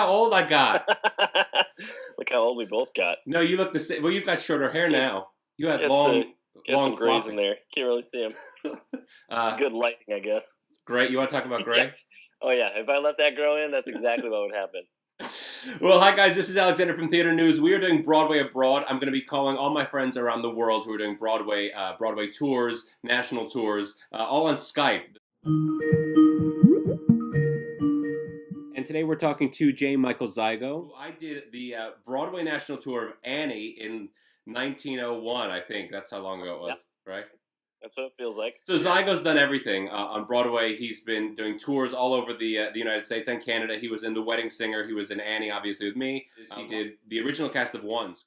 how old I got. Look how old we both got. No, you look the same. Well, you've got shorter hair now. You had Get some long grays floppy. in there. Can't really see them. Good lighting, I guess. Gray. You want to talk about gray? Yeah. Oh yeah. If I let that grow in, that's exactly what would happen. Well, hi guys, this is Alexander from Theater News. We are doing Broadway Abroad. I'm going to be calling all my friends around the world who are doing Broadway tours, national tours, all on Skype. And today we're talking to J. Michael Zygo. I did the Broadway national tour of Annie in 1901, I think. That's how long ago it was, right? That's what it feels like. So Zygo's done everything on Broadway. He's been doing tours all over the United States and Canada. He was in The Wedding Singer. He was in Annie, obviously, with me. He did the original cast of Ones.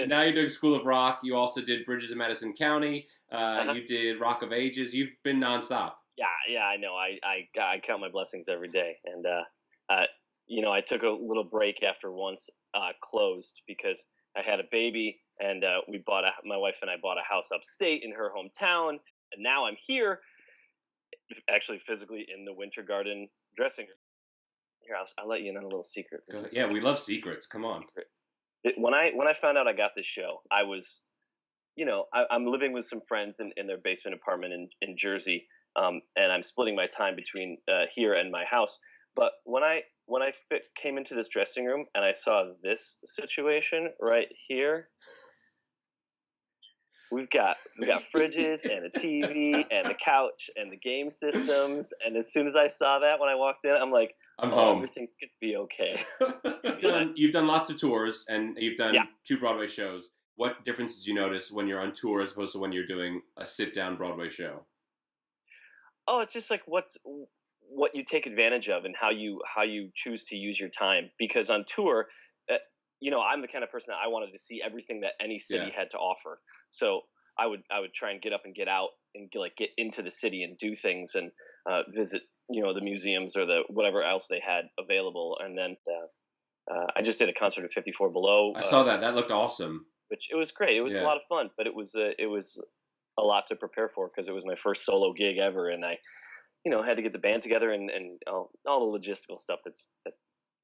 Now you're doing School of Rock. You also did Bridges in Madison County. You did Rock of Ages. You've been nonstop. Yeah, I know. I count my blessings every day. And, I took a little break after Once closed because I had a baby. And my wife and I bought a house upstate in her hometown, and now I'm here, actually physically in the Winter Garden dressing room. Here, I'll let you in on a little secret. Yeah, we love secrets. Come on. When I found out I got this show, I was, I'm living with some friends in their basement apartment in Jersey, and I'm splitting my time between here and my house. But when I came into this dressing room and I saw this situation right here. We've got fridges and a TV and a couch and the game systems. And as soon as I saw that when I walked in, I'm like, I'm home. Everything's gonna be okay. You've done lots of tours and you've done 2 Broadway shows. What differences do you notice when you're on tour as opposed to when you're doing a sit-down Broadway show? Oh, it's just like what you take advantage of and how you choose to use your time. Because on tour, I'm the kind of person that I wanted to see everything that any city had to offer. So I would try and get up and get out and get into the city and do things and visit the museums or the whatever else they had available. And then I just did a concert at 54 Below. I saw that. That looked awesome. Which it was great. It was a lot of fun, but it was a lot to prepare for because it was my first solo gig ever, and I had to get the band together and all the logistical stuff that's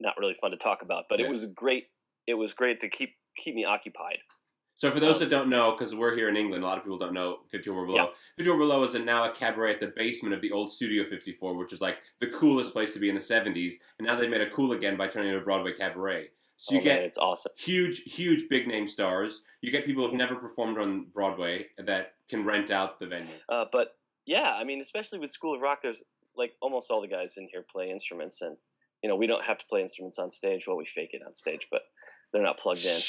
not really fun to talk about. But it was great. It was great to keep me occupied. So for those that don't know, because we're here in England, a lot of people don't know 54 Below. 54 Below is now a cabaret at the basement of the old Studio 54, which was like the coolest place to be in the 70s. And now they made it cool again by turning it into a Broadway cabaret. So it's awesome. Huge big name stars. You get people who've never performed on Broadway that can rent out the venue. But yeah, I mean, especially with School of Rock, there's almost all the guys in here play instruments, and we don't have to play instruments on stage. Well, we fake it on stage, but they're not plugged in.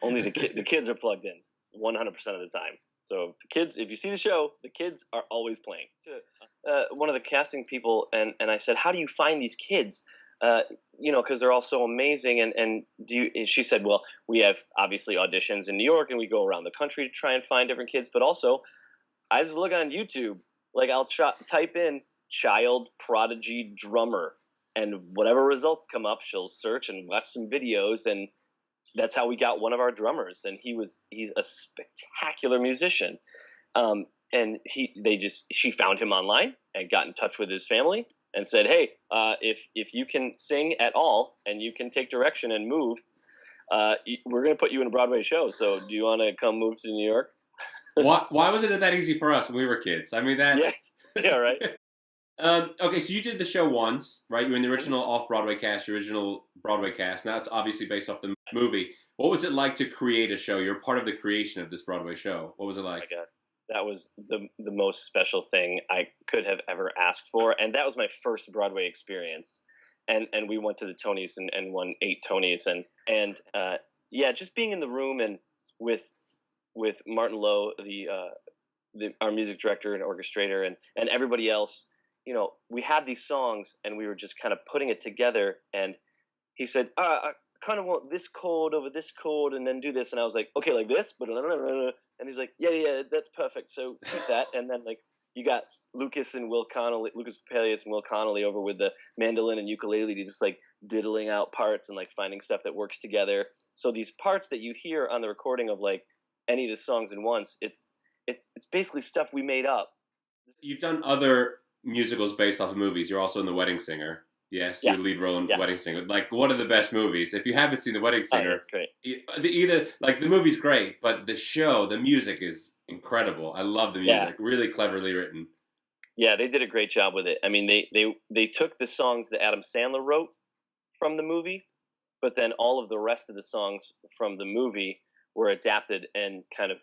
Only the kids are plugged in 100% of the time. So the kids, if you see the show, the kids are always playing. One of the casting people, and I said, how do you find these kids? Because they're all so amazing. And she said, well, we have obviously auditions in New York, and we go around the country to try and find different kids. But also, I just look on YouTube. I'll type in child prodigy drummer, and whatever results come up, she'll search and watch some videos, and that's how we got one of our drummers. And he's a spectacular musician. And she found him online and got in touch with his family and said, hey, if you can sing at all and you can take direction and move, we're going to put you in a Broadway show. So do you want to come move to New York? Why wasn't it that easy for us when we were kids? I mean, that... Yeah, right. Okay, so you did the show once, right? You were in the original off-Broadway cast, your original Broadway cast. Now it's obviously based off the movie. What was it like to create a show? You're part of the creation of this Broadway show. What was it like? Oh my God. That was the most special thing I could have ever asked for. And that was my first Broadway experience. And we went to the Tonys and won 8 Tonys. And just being in the room and with Martin Lowe, our music director and orchestrator, and everybody else, we had these songs and we were just kind of putting it together. And he said, I kind of want this chord over this chord and then do this. And I was like, okay, like this. And he's like, yeah, that's perfect. So keep that. And then you got Lucas Papalius and Will Connolly over with the mandolin and ukulele, just diddling out parts and finding stuff that works together. So these parts that you hear on the recording of any of the songs in Once, it's basically stuff we made up. You've done other musicals based off of movies. You're also in The Wedding Singer. Yes, Yeah. your lead role in Yeah. Wedding Singer. Like, one of the best movies. If you haven't seen The Wedding Oh, yeah, Singer, it's great. either, like, the movie's great, but the show, the music is incredible. I love the Yeah. music. Really cleverly written. Yeah, they did a great job with it. I mean, they took the songs that Adam Sandler wrote from the movie, but then all of the rest of the songs from the movie were adapted and kind of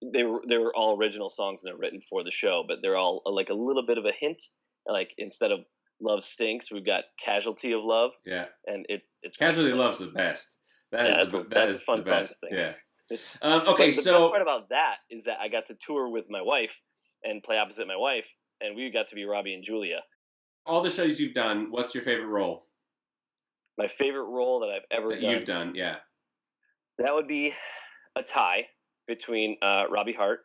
they were all original songs and they're written for the show, but they're all like a little bit of a hint. Like instead of "Love Stinks," we've got "Casualty of Love," Yeah. and it's Casualty Love's the best. That is that's a fun the song best. to sing. Yeah. Okay, Okay, the so best part about that is that I got to tour with my wife and play opposite my wife, and we got to be Robbie and Julia. all the shows you've done, what's your favorite role My favorite role that I've ever that done, you've done? Yeah. that would be a tie between Robbie Hart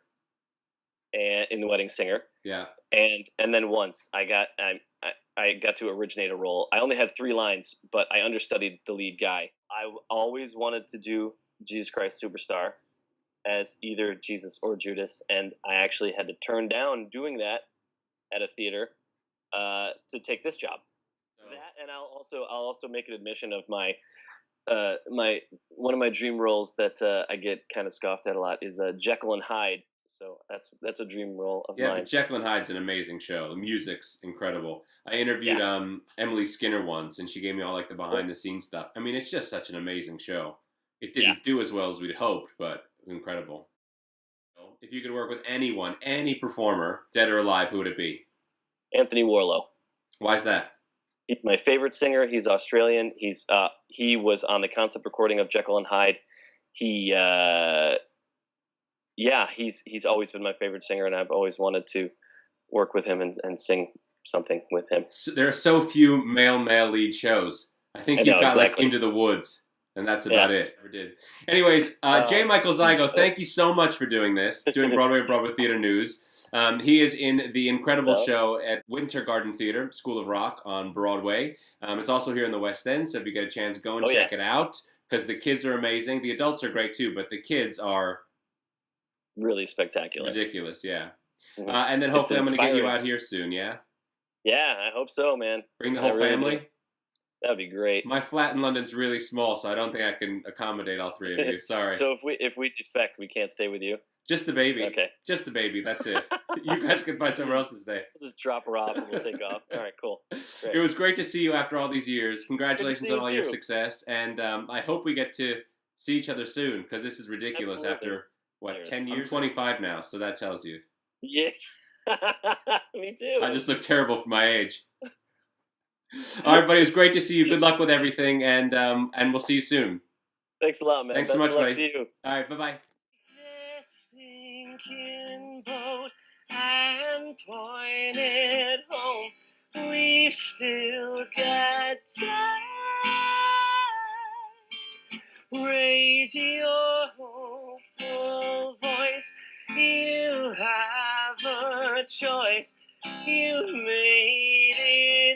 and in The Wedding Singer, Yeah. and then once I got to originate a role. I only had 3 lines, but I understudied the lead guy. I always wanted to do Jesus Christ Superstar as either Jesus or Judas, and I actually had to turn down doing that at a theater to take this job. That, and I'll also make an admission of my one of my dream roles that I get kind of scoffed at a lot is Jekyll and Hyde. So that's a dream role of Yeah, mine. but Jekyll and Hyde's an amazing show. The music's incredible. I interviewed Emily Skinner once, and she gave me all like the behind the scenes stuff. I mean, it's just such an amazing show. It didn't do as well as we'd hoped, but incredible. If you could work with anyone, any performer, dead or alive, who would it be? Anthony Warlow. Why's that? He's my favorite singer. He's Australian. He was on the concept recording of Jekyll and Hyde. He's always been my favorite singer, and I've always wanted to work with him and sing something with him. So, there are so few male lead shows. I think you've got like Into the Woods, and that's about it. Never did. Anyways, J. Michael Zygo, thank you so much for doing this, doing Broadway and Broadway Theater News. He is in the incredible show at Winter Garden Theater, School of Rock on Broadway. It's also here in the West End, so if you get a chance, go and check it out, because the kids are amazing. The adults are great too, but the kids are really spectacular. Ridiculous, yeah. Mm-hmm. And then hopefully I'm going to get you out here soon, yeah? Yeah, I hope so, man. Bring the whole family? That would be great. My flat in London's really small, so I don't think I can accommodate all 3 of you. Sorry. So if we defect, we can't stay with you? Just the baby. Okay. Just the baby, that's it. You guys can find somewhere else to stay. We'll just drop her off and we'll take off. All right, cool. Great. It was great to see you after all these years. Congratulations on all your success. And I hope we get to see each other soon, because this is ridiculous. Absolutely. After, 10 years? I'm 25 now, so that tells you. Yeah. Me too. I just look terrible for my age. All right, buddy. It was great to see you. Good luck with everything, and we'll see you soon. Thanks a lot, man. Thanks so much, buddy. To you. All right, bye-bye. Sinking boat and pointed home, we've still got time. Raise your hopeful voice. You have a choice. You made it.